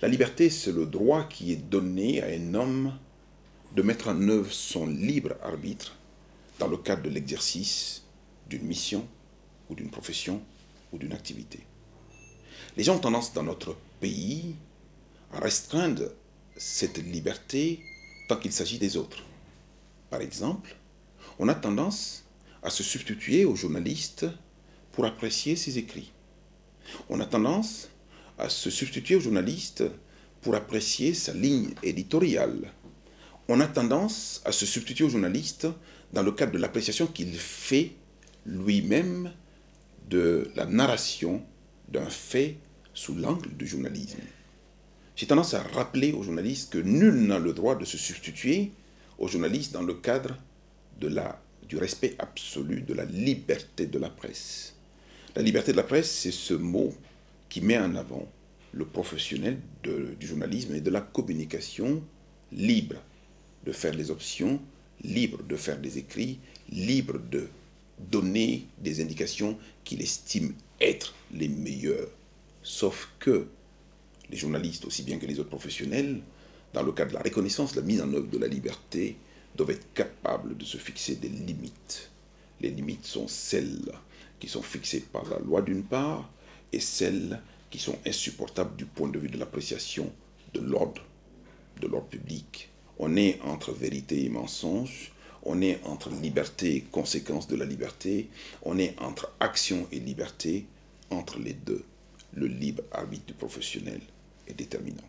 La liberté, c'est le droit qui est donné à un homme de mettre en œuvre son libre arbitre dans le cadre de l'exercice d'une mission ou d'une profession ou d'une activité. Les gens ont tendance dans notre pays à restreindre cette liberté tant qu'il s'agit des autres. Par exemple, on a tendance à se substituer aux journalistes pour apprécier ses écrits. On a tendance à se substituer aux journalistes pour apprécier sa ligne éditoriale. On a tendance à se substituer aux journalistes dans le cadre de l'appréciation qu'il fait lui-même de la narration d'un fait sous l'angle du journalisme. J'ai tendance à rappeler aux journalistes que nul n'a le droit de se substituer aux journalistes dans le cadre du respect absolu de la liberté de la presse. La liberté de la presse, c'est ce mot qui met en avant le professionnel du journalisme et de la communication libre de faire des options, libre de faire des écrits, libre de donner des indications qu'il estime être les meilleures. Sauf que les journalistes, aussi bien que les autres professionnels, dans le cadre de la reconnaissance, de la mise en œuvre de la liberté, doivent être capables de se fixer des limites. Les limites sont celles qui sont fixées par la loi d'une part et celles qui sont insupportables du point de vue de l'appréciation de l'ordre public. On est entre vérité et mensonge, on est entre liberté et conséquence de la liberté, on est entre action et liberté. Entre les deux, le libre arbitre du professionnel est déterminant.